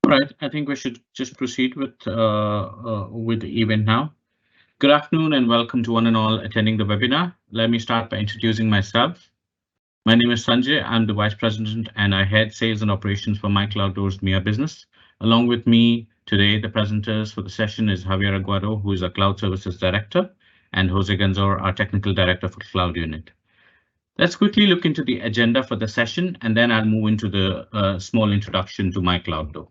All right, I think we should just proceed with the event now. Good afternoon and welcome to one and all attending the webinar. Let me start by introducing myself. My name is Sanjay. I'm the Vice President and I head sales and operations for MyCloudDoor's MIA business. Along with me today, the presenters for the session is Javier Aguado, who is our Cloud Services Director, and Jose Ganzor, our Technical Director for Cloud Unit. Let's quickly look into the agenda for the session, and then I'll move into the small introduction to MyCloudDoor.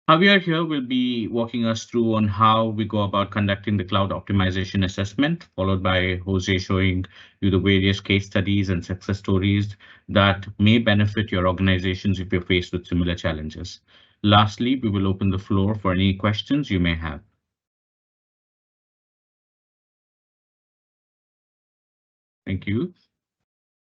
Javier here will be walking us through on how we go about conducting the cloud optimization assessment, followed by Jose showing you the various case studies and success stories that may benefit your organizations if you're faced with similar challenges. Lastly, we will open the floor for any questions you may have. Thank you.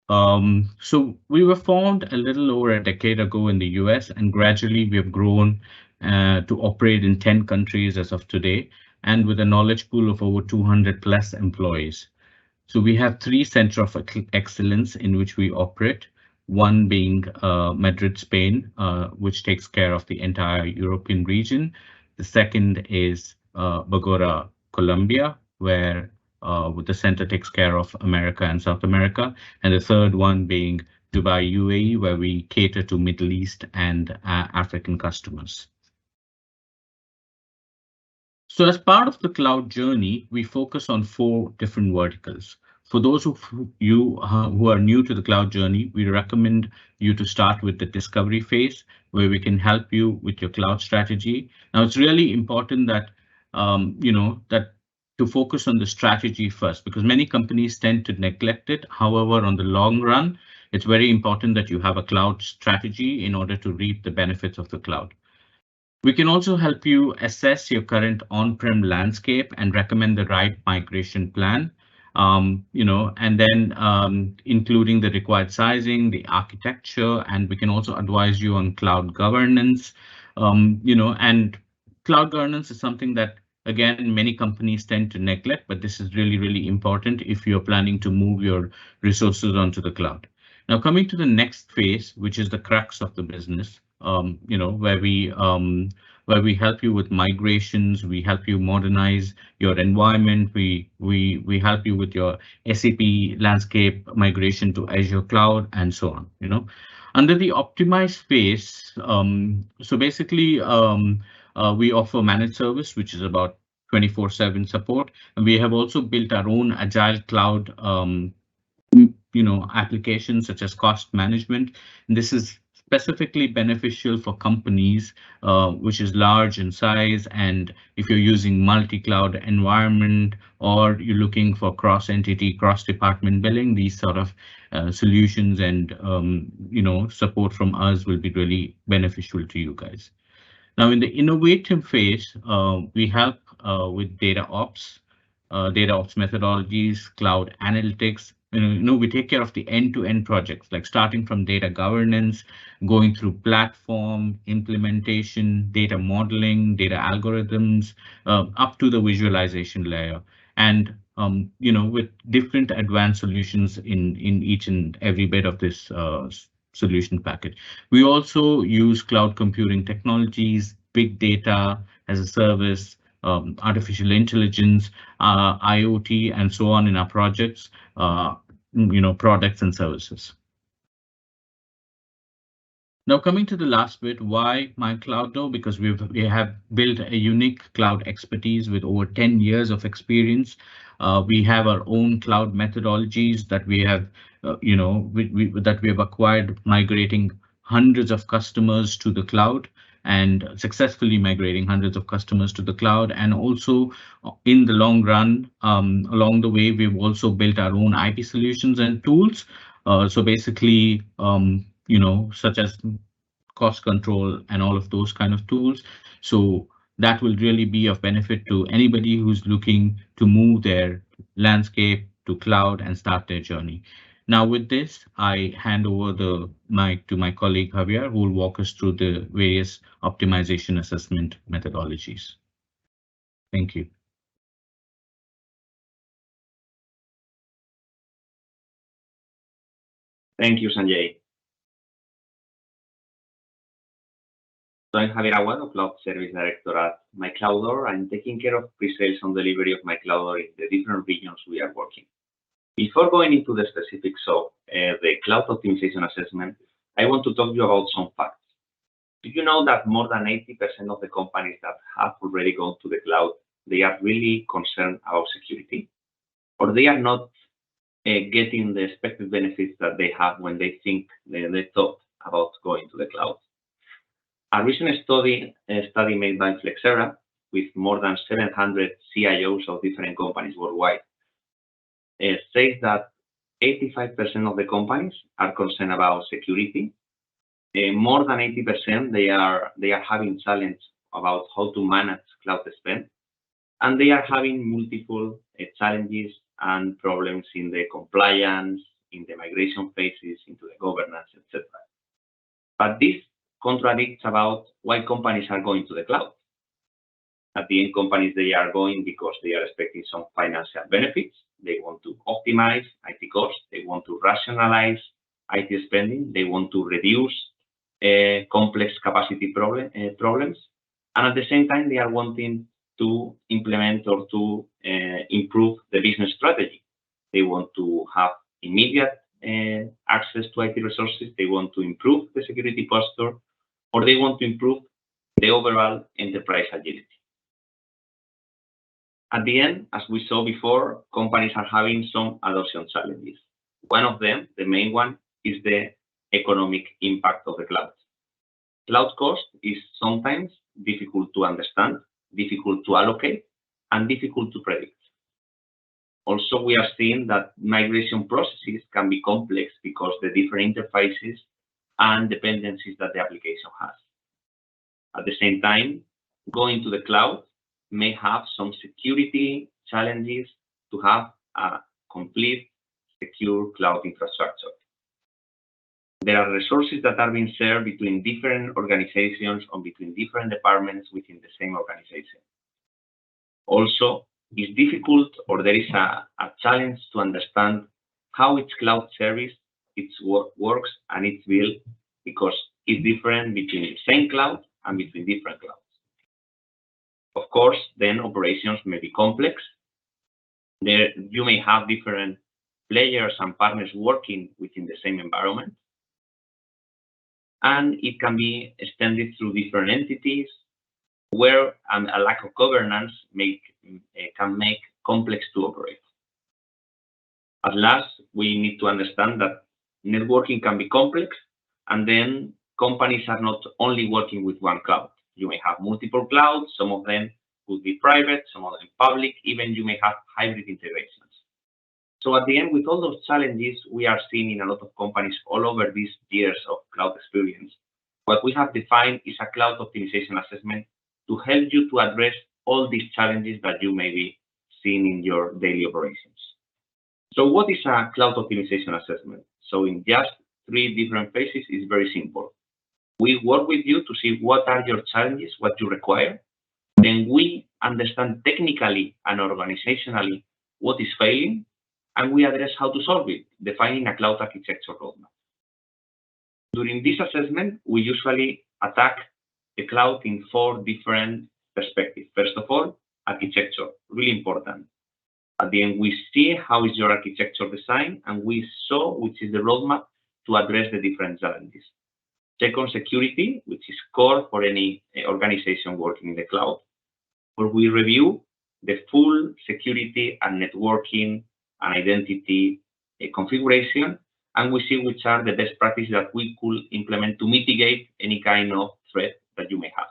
So we were formed a little over a decade ago in the US, and gradually we have grown to operate in 10 countries as of today, and with a knowledge pool of over 200 plus employees. So we have three centers of excellence in which we operate, one being Madrid, Spain, which takes care of the entire European region. The second is Bogota, Colombia, where the center takes care of America and South America. And the third one being Dubai, UAE, where we cater to Middle East and African customers. So as part of the cloud journey, we focus on 4 different verticals. For those of you who are new to the cloud journey, we recommend you to start with the discovery phase, where we can help you with your cloud strategy. Now, it's really important that to focus on the strategy first, because many companies tend to neglect it. However, on the long run, it's very important that you have a cloud strategy in order to reap the benefits of the cloud. We can also help you assess your current on-prem landscape and recommend the right migration plan, and then including the required sizing, the architecture, and we can also advise you on cloud governance, and cloud governance is something that, again, many companies tend to neglect, but this is really, really important if you're planning to move your resources onto the cloud. Now, coming to the next phase, which is the crux of the business, where we help you with migrations, we help you modernize your environment, we help you with your SAP landscape migration to Azure Cloud, and so on. Under the optimized phase, so basically we offer managed service, which is about 24/7 support, and we have also built our own agile cloud applications such as cost management. And this is specifically beneficial for companies which is large in size, and if you're using multi-cloud environment or you're looking for cross-entity, cross-department billing, these sort of solutions and support from us will be really beneficial to you guys. Now, in the innovative phase, we help with data ops methodologies, cloud analytics. We take care of the end-to-end projects, like starting from data governance, going through platform implementation, data modeling, data algorithms, up to the visualization layer. And with different advanced solutions in each and every bit of this solution package. We also use cloud computing technologies, big data as a service, artificial intelligence, IoT, and so on in our projects, products and services. Now, coming to the last bit, why MyCloudDoor? Because we have built a unique cloud expertise with over 10 years of experience. We have our own cloud methodologies that we have, that we have acquired, migrating hundreds of customers to the cloud and successfully migrating hundreds of customers to the cloud. And also in the long run, along the way, we've also built our own IP solutions and tools. So basically, such as cost control and all of those kind of tools. So that will really be of benefit to anybody who's looking to move their landscape to cloud and start their journey. Now, with this, I hand over the mic to my colleague Javier, who will walk us through the various optimization assessment methodologies. Thank you. Thank you, Sanjay. So I'm Javier Aguado, Cloud Service Director at MyCloudor. I'm taking care of pre-sales and delivery of MyCloudor in the different regions we are working. Before going into the specifics of the cloud optimization assessment, I want to talk to you about some facts. Do you know that more than 80% of the companies that have already gone to the cloud, they are really concerned about security? Or they are not getting the expected benefits that they have when they thought about going to the cloud? A recent study made by Flexera with more than 700 CIOs of different companies worldwide says that 85% of the companies are concerned about security. More than 80% they are having challenge about how to manage cloud spend, and they are having multiple challenges and problems in the compliance, in the migration phases, into the governance, etc. But this contradicts about why companies are going to the cloud. At the end, companies, they are going because they are expecting some financial benefits. They want to optimize IT costs. They want to rationalize IT spending. They want to reduce complex capacity problems. And at the same time, they are wanting to implement or to improve the business strategy. They want to have immediate access to IT resources. They want to improve the security posture, or they want to improve the overall enterprise agility. At the end, as we saw before, companies are having some adoption challenges. One of them, the main one, is the economic impact of the cloud. Cloud cost is sometimes difficult to understand, difficult to allocate, and difficult to predict. Also, we are seeing that migration processes can be complex because the different interfaces and dependencies that the application has. At the same time, going to the cloud may have some security challenges to have a complete secure cloud infrastructure. There are resources that are being shared between different organizations or between different departments within the same organization. Also, it's difficult, or there is a challenge to understand how each cloud service works and it's built, because it's different between the same cloud and between different clouds. Of course, then operations may be complex. You may have different players and partners working within the same environment. And it can be extended through different entities, where a lack of governance can make complex to operate. At last, we need to understand that networking can be complex, and then companies are not only working with one cloud. You may have multiple clouds. Some of them could be private, some of them public. Even you may have hybrid integrations. So at the end, with all those challenges we are seeing in a lot of companies all over these years of cloud experience, what we have defined is a cloud optimization assessment to help you to address all these challenges that you may be seeing in your daily operations. So what is a cloud optimization assessment? So in just 3 different phases, it's very simple. We work with you to see what are your challenges, what you require. Then we understand technically and organizationally what is failing, and we address how to solve it, defining a cloud architecture roadmap. During this assessment, we usually attack the cloud in 4 different perspectives. First of all, architecture, really important. At the end, we see how is your architecture design, and we saw which is the roadmap to address the different challenges. Second, security, which is core for any organization working in the cloud, where we review the full security and networking and identity configuration, and we see which are the best practices that we could implement to mitigate any kind of threat that you may have.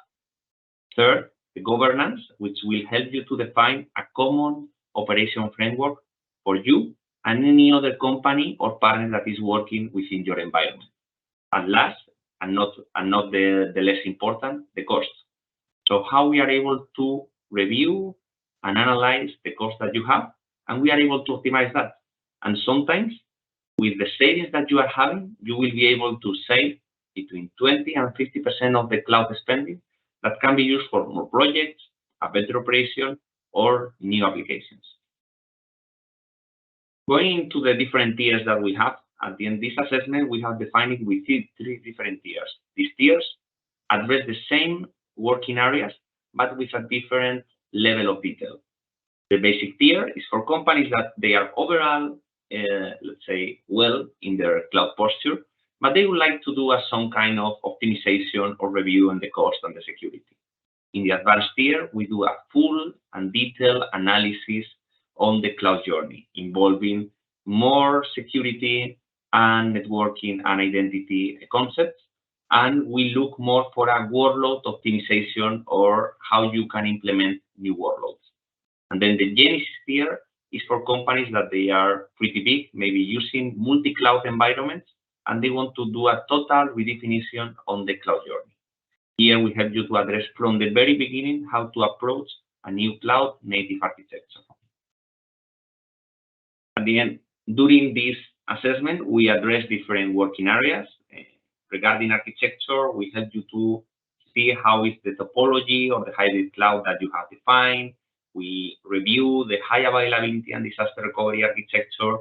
Third, the governance, which will help you to define a common operation framework for you and any other company or partner that is working within your environment. And last, and not the less important, the cost. So how we are able to review and analyze the cost that you have, and we are able to optimize that. And sometimes, with the savings that you are having, you will be able to save between 20 and 50% of the cloud spending that can be used for more projects, a better operation, or new applications. Going into the different tiers that we have, at the end of this assessment, we have defined it with 3 different tiers. These tiers address the same working areas, but with a different level of detail. The basic tier is for companies that they are overall, let's say, well in their cloud posture, but they would like to do some kind of optimization or review on the cost and the security. In the advanced tier, we do a full and detailed analysis on the cloud journey, involving more security and networking and identity concepts. And we look more for a workload optimization or how you can implement new workloads. And then the Genesis tier is for companies that they are pretty big, maybe using multi-cloud environments, and they want to do a total redefinition on the cloud journey. Here we help you to address from the very beginning how to approach a new cloud native architecture. At the end, during this assessment, we address different working areas. Regarding architecture, we help you to see how is the topology or the hybrid cloud that you have defined. We review the high availability and disaster recovery architecture.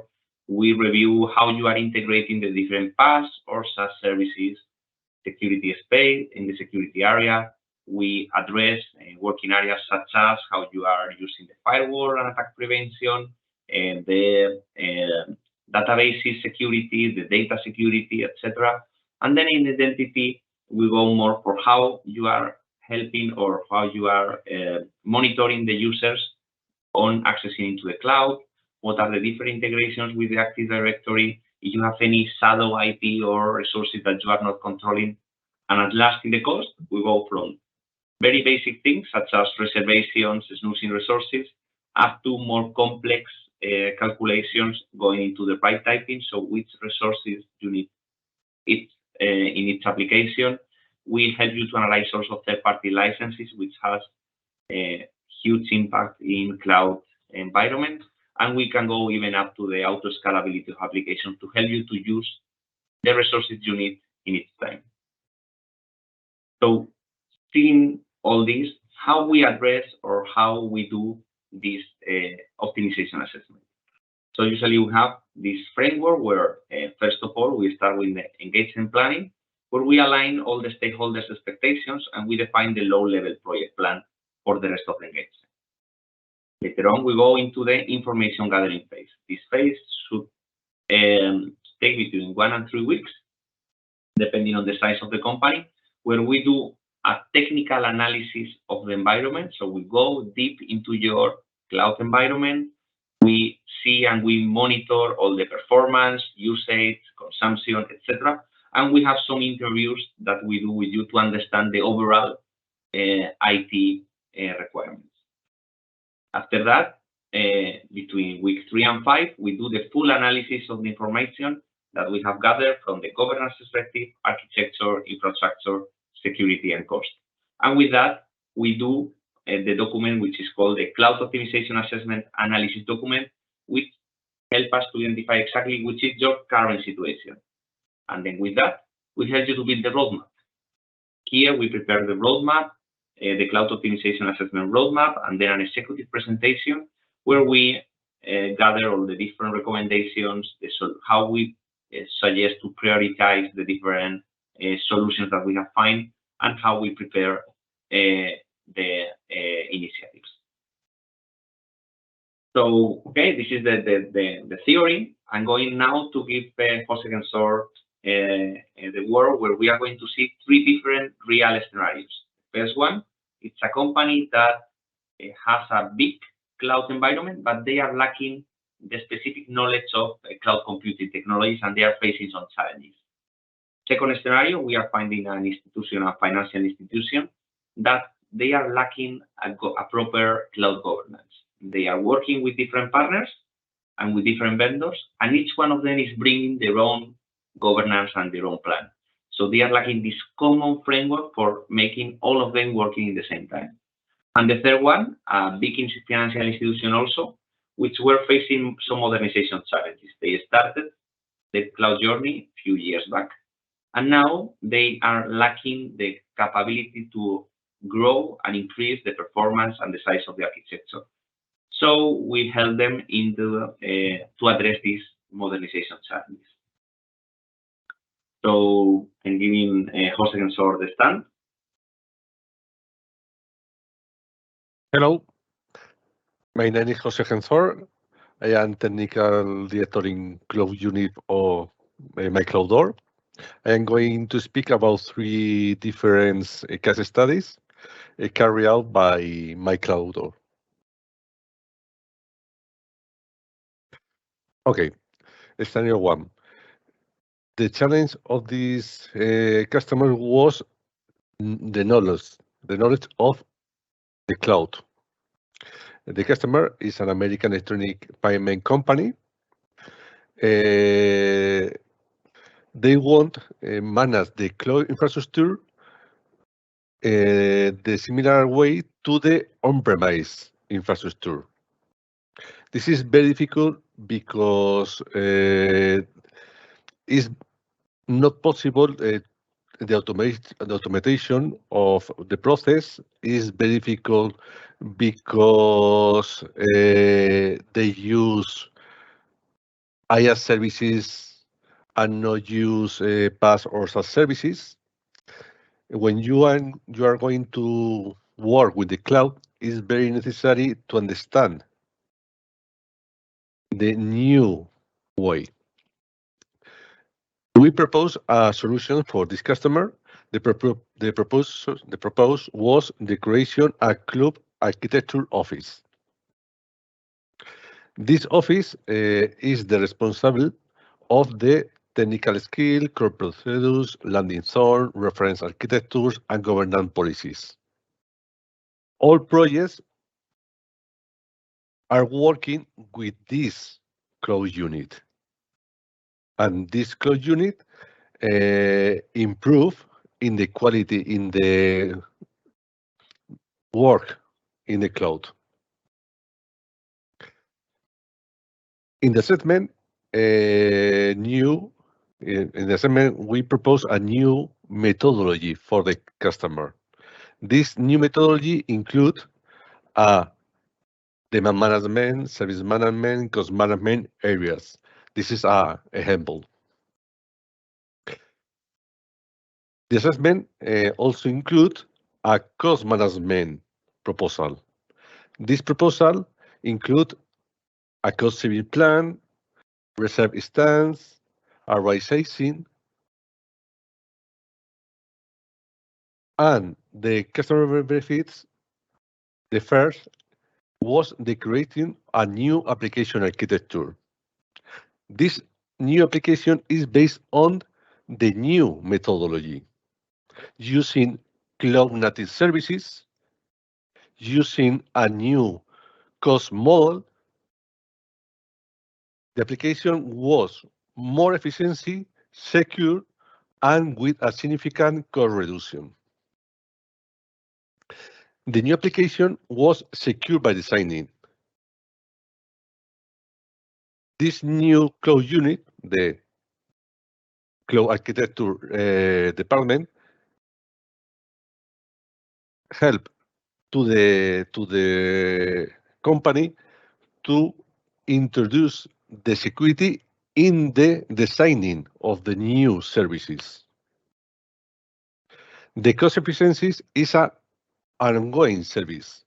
We review how you are integrating the different PaaS or SaaS services, security space in the security area. We address working areas such as how you are using the firewall and attack prevention, the databases security, the data security, etc. And then in identity, we go more for how you are helping or how you are monitoring the users on accessing into the cloud, what are the different integrations with the Active Directory, if you have any shadow IP or resources that you are not controlling. And at last, in the cost, we go from very basic things such as reservations, snoozing resources, up to more complex calculations going into the price typing, so which resources you need in its application. We help you to analyze also third-party licenses, which has a huge impact in cloud environment. And we can go even up to the auto scalability of application to help you to use the resources you need in its time. So seeing all this, how we address or how we do this optimization assessment. So usually we have this framework where, first of all, we start with the engagement planning, where we align all the stakeholders' expectations and we define the low-level project plan for the rest of the engagement. Later on, we go into the information gathering phase. This phase should take between 1 and 3 weeks, depending on the size of the company, where we do a technical analysis of the environment. So we go deep into your cloud environment. We see and we monitor all the performance, usage, consumption, etc. And we have some interviews that we do with you to understand the overall IT requirements. After that, between week 3 and 5, we do the full analysis of the information that we have gathered from the governance perspective, architecture, infrastructure, security, and cost. And with that, we do the document which is called the Cloud Optimization Assessment Analysis Document, which helps us to identify exactly which is your current situation. And then with that, we help you to build the roadmap. Here, we prepare the roadmap, the Cloud Optimization Assessment Roadmap, and then an executive presentation where we gather all the different recommendations, how we suggest to prioritize the different solutions that we have found, and how we prepare the initiatives. So, okay, this is the theory. I'm going now to give Jose Gensor the word where we are going to see 3 different real scenarios. First one, it's a company that has a big cloud environment, but they are lacking the specific knowledge of cloud computing technologies, and they are facing some challenges. Second scenario, we are finding an institution, a financial institution, that they are lacking a proper cloud governance. They are working with different partners and with different vendors, and each one of them is bringing their own governance and their own plan. So they are lacking this common framework for making all of them working at the same time. And the third one, a big financial institution also, which were facing some modernization challenges. They started the cloud journey a few years back, and now they are lacking the capability to grow and increase the performance and the size of the architecture. So we help them into to address these modernization challenges. So I'm giving Jose Gensor the stand. Hello, my name is Jose Genzor. I am technical director in Cloud Unit of MyCloudor. I am going to speak about three different case studies carried out by MyCloudor. Okay, scenario one. The challenge of this customer was the knowledge of the cloud. The customer is an American electronic payment company. They want manage the cloud infrastructure the similar way to the on-premise infrastructure. This is very difficult because it's not possible. The automation of the process is very difficult because they use IaaS services and not use PaaS or SaaS services. When you are going to work with the cloud, it's very necessary to understand the new way. We propose a solution for this customer. The proposal was the creation of a cloud architecture office. This office is the responsible of the technical skill, core procedures, landing zone, reference architectures, and governance policies. All projects are working with this cloud unit. And this cloud unit improve in the quality in the work in the cloud. In the assessment, we propose a new methodology for the customer. This new methodology includes demand management, service management, cost management areas. This is a example. The assessment also includes a cost management proposal. This proposal includes a cost saving plan, reserve stance, a right sizing, and the customer benefits. The first was the creating a new application architecture. This new application is based on the new methodology, using cloud native services, using a new cost model. The application was more efficiency, secure, and with a significant cost reduction. The new application was secure by designing. This new cloud unit, the cloud architecture department, help to the company to introduce the security in the designing of the new services. The cost efficiencies is an ongoing service.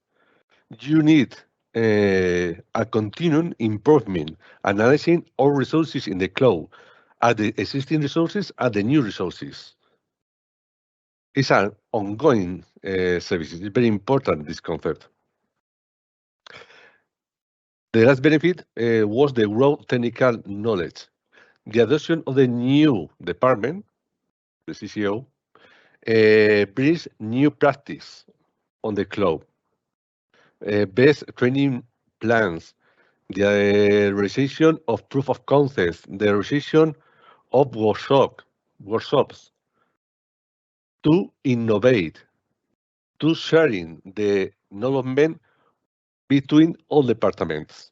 You need a continuing improvement, analyzing all resources in the cloud, at the existing resources and the new resources. It's an ongoing service. It's very important, this concept. The last benefit was the raw technical knowledge. The adoption of the new department, the CCO, brings new practice on the cloud, best training plans, the realization of proof of concepts, the realization of workshops to innovate, to sharing the development between all departments.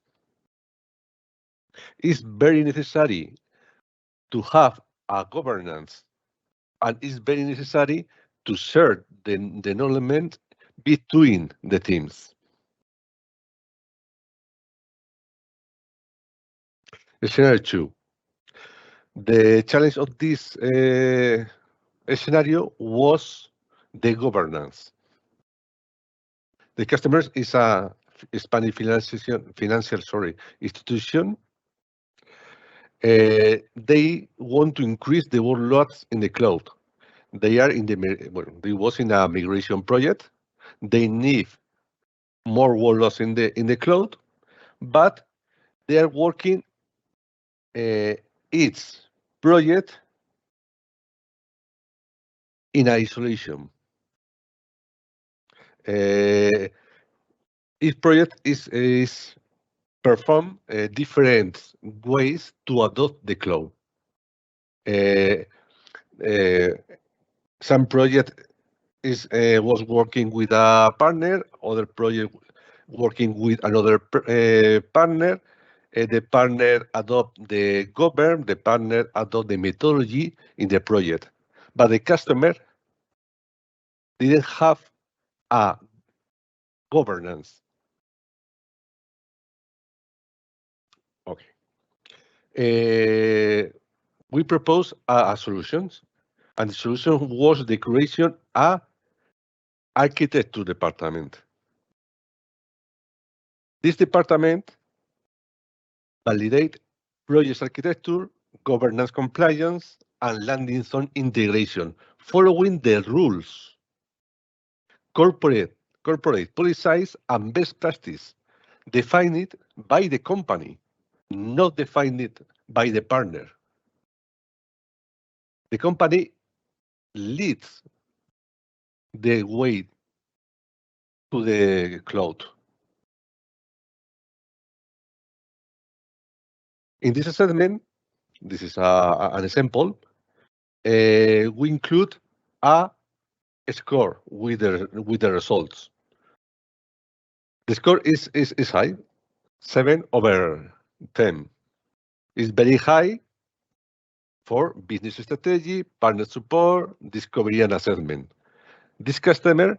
It's very necessary to have a governance, and it's very necessary to share the development between the teams. Scenario 2. The challenge of this scenario was the governance. The customers is a Spanish financial institution. They want to increase the workloads in the cloud. They are in they was in a migration project. They need more workloads in the cloud, but they are working each project in isolation. Each project is perform different ways to adopt the cloud. Some project was working with a partner, other project working with another partner. The partner adopt the govern, the partner adopt the methodology in the project, but the customer didn't have a governance. Okay. We propose a solutions, and the solution was the creation of architecture department. This department validate project architecture, governance compliance, and landing zone integration, following the rules, corporate policies and best practice defined by the company, not defined by the partner. The company leads the way to the cloud. In this assessment, this is an example, we include a score with the results. The score is high, 7/10. It's very high for business strategy, partner support, discovery and assessment. This customer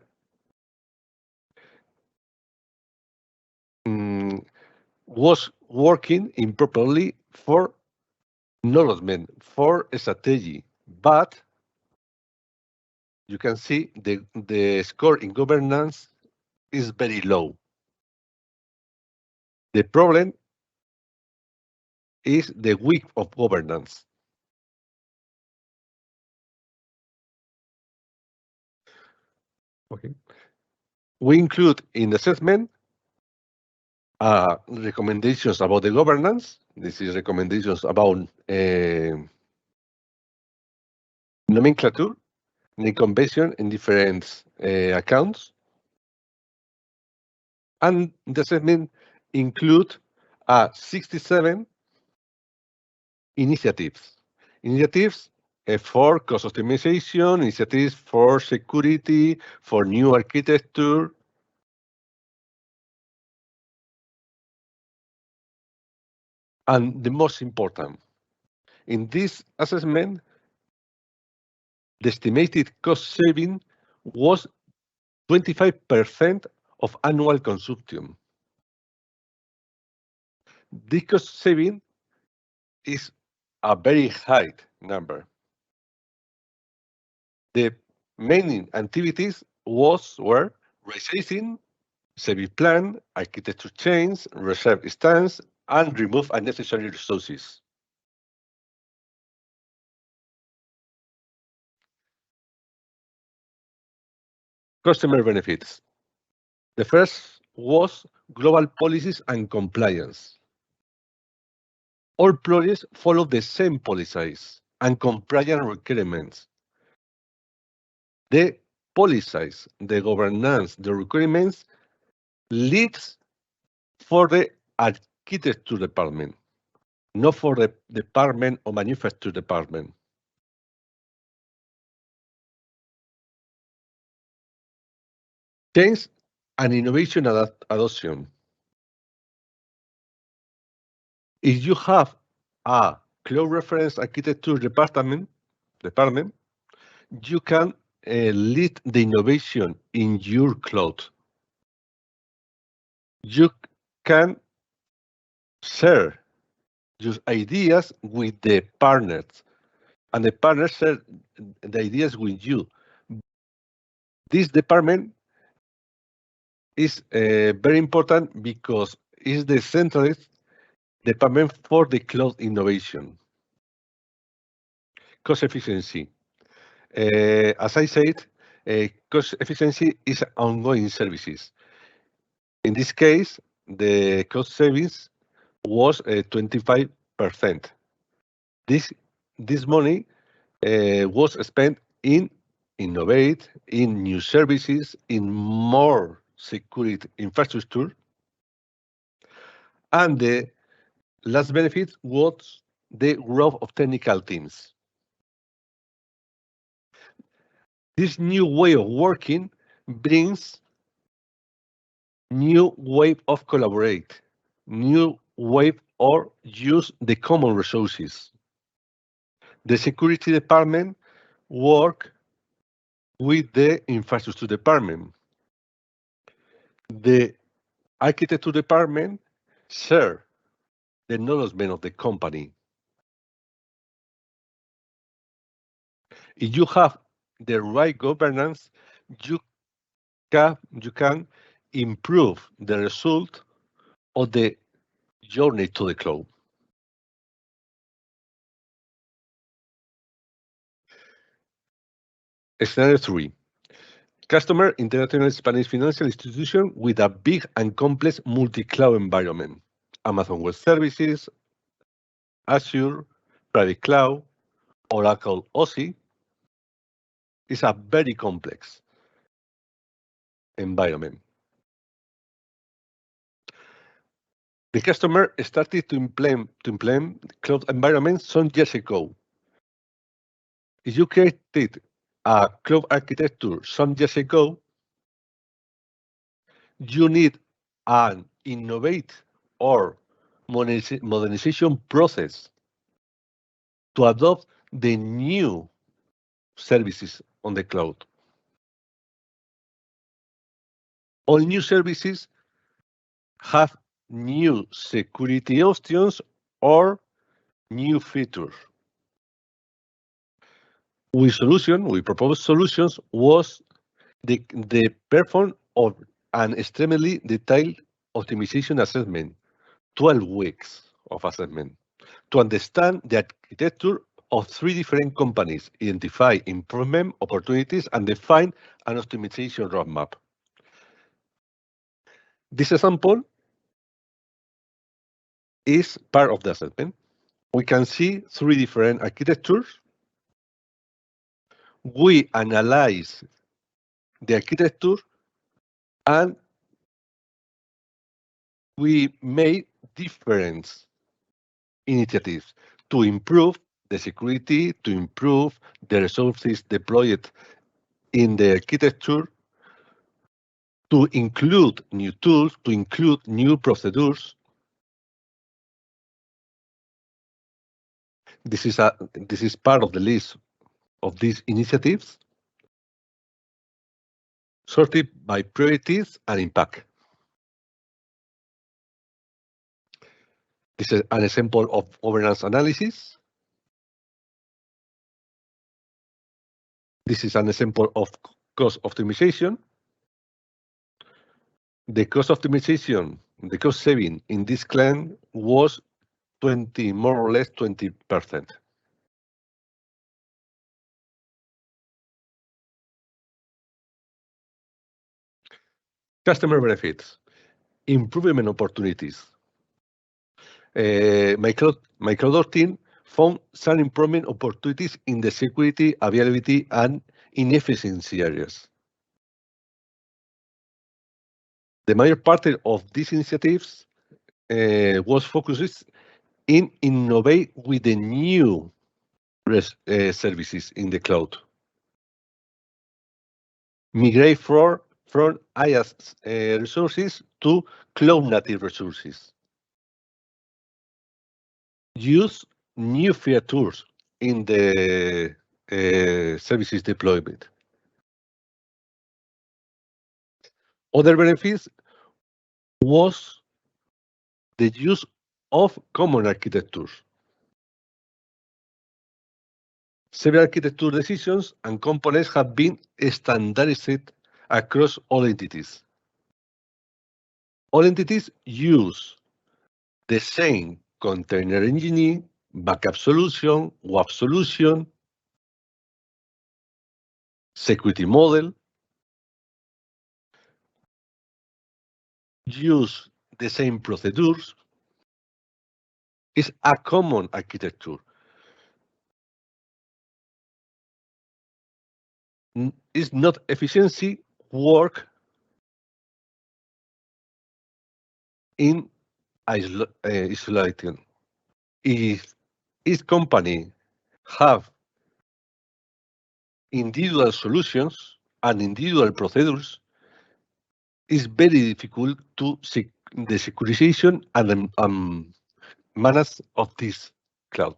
was working improperly for knowledge, for strategy, but you can see the score in governance is very low. The problem is the weak of governance. Okay. We include in the assessment recommendations about the governance. This is recommendations about nomenclature, name convention in different accounts. And the assessment include 67 initiatives. Initiatives for cost optimization, initiatives for security, for new architecture. And the most important, in this assessment, the estimated cost saving was 25% of annual consumption. This cost saving is a very high number. The main activities were resizing, service plan, architecture change, reserve instance, and remove unnecessary resources. Customer benefits. The first was global policies and compliance. All projects follow the same policies and compliance requirements. The policies, the governance, the requirements leads for the architecture department, not for the department or manufacture department. Change and innovation adoption. If you have a cloud reference architecture department, you can lead the innovation in your cloud. You can share your ideas with the partners, and the partners share the ideas with you. This department is very important because it's the centralized department for the cloud innovation. Cost efficiency. As I said, cost efficiency is ongoing services. In this case, the cost savings was 25%. This money was spent in innovate, in new services, in more security infrastructure, and the last benefit was the growth of technical teams. This new way of working brings new way of collaborate, new way or use the common resources. The security department work with the infrastructure department. The architecture department share the knowledge of the company. If you have the right governance, you can improve the result of the journey to the cloud. Scenario 3. Customer, international Spanish financial institution with a big and complex multi-cloud environment. Amazon Web Services, Azure, Private Cloud, Oracle OSI. Is a very complex environment. The customer started to implement cloud environments some years ago. If you created a cloud architecture some years ago, you need an innovate or modernization process to adopt the new services on the cloud. All new services have new security options or new features. We proposed solutions was the perform of an extremely detailed optimization assessment, 12 weeks of assessment, to understand the architecture of 3 different companies, identify improvement opportunities, and define an optimization roadmap. This example is part of the assessment. We can see 3 different architectures. We analyze the architecture and we made different initiatives to improve the security, to improve the resources deployed in the architecture, to include new tools, to include new procedures. This is part of the list of these initiatives, sorted by priorities and impact. This is an example of governance analysis. This is an example of cost optimization. The cost optimization, the cost saving in this client was more or less 20%. Customer benefits, improvement opportunities. My cloud team found some improvement opportunities in the security, availability, and inefficiency areas. The major part of these initiatives was focused in innovate with the new services in the cloud. Migrate from IaaS resources to cloud-native resources. Use new features in the services deployment. Other benefits was the use of common architectures. Several architecture decisions and components have been standardized across all entities. All entities use the same container engineering, backup solution, WAF solution, security model, use the same procedures. It's a common architecture. It's not efficiency work in isolation. If each company have individual solutions and individual procedures, it's very difficult to the securitization and manage of this cloud.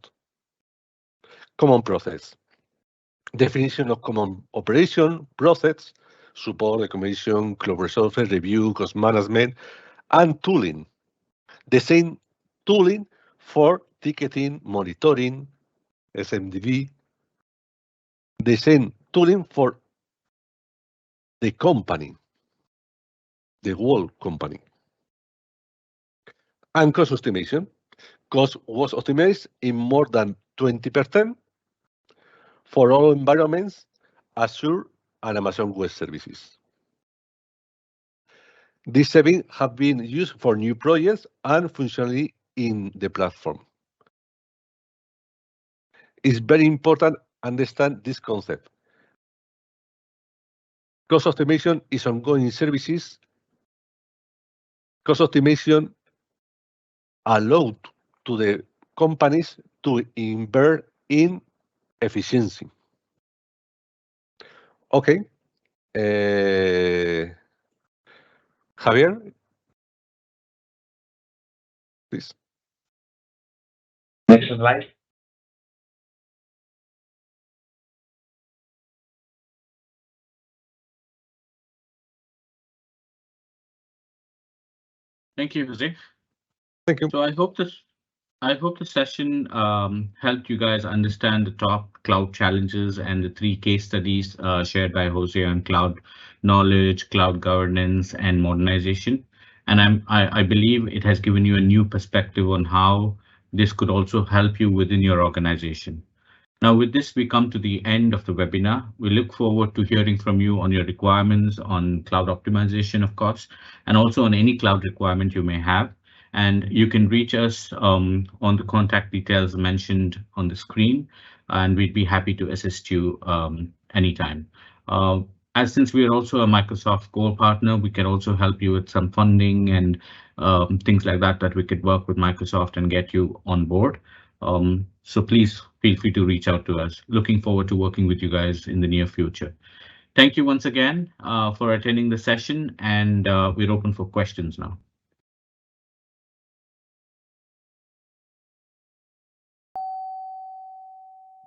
Common process. Definition of common operation, process, support, documentation, cloud resources, review, cost management, and tooling. The same tooling for ticketing, monitoring, SMDB. The same tooling for the company, the whole company. And cost estimation. Cost was optimized in more than 20% for all environments, Azure and Amazon Web Services. These savings have been used for new projects and functionally in the platform. It's very important to understand this concept. Cost optimization is ongoing services. Cost optimization allowed to the companies to invest in efficiency. Okay. Javier, please. Next slide. Thank you, Jose. Thank you. So I hope the session helped you guys understand the top cloud challenges and the 3 case studies shared by Jose on cloud knowledge, cloud governance, and modernization. And I believe it has given you a new perspective on how this could also help you within your organization. Now, with this, we come to the end of the webinar. We look forward to hearing from you on your requirements on cloud optimization, of course, and also on any cloud requirement you may have. And you can reach us on the contact details mentioned on the screen, and we'd be happy to assist you anytime. As since we are also a Microsoft Core partner, we can also help you with some funding and things like that we could work with Microsoft and get you on board. So please feel free to reach out to us. Looking forward to working with you guys in the near future. Thank you once again for attending the session, and we're open for questions now.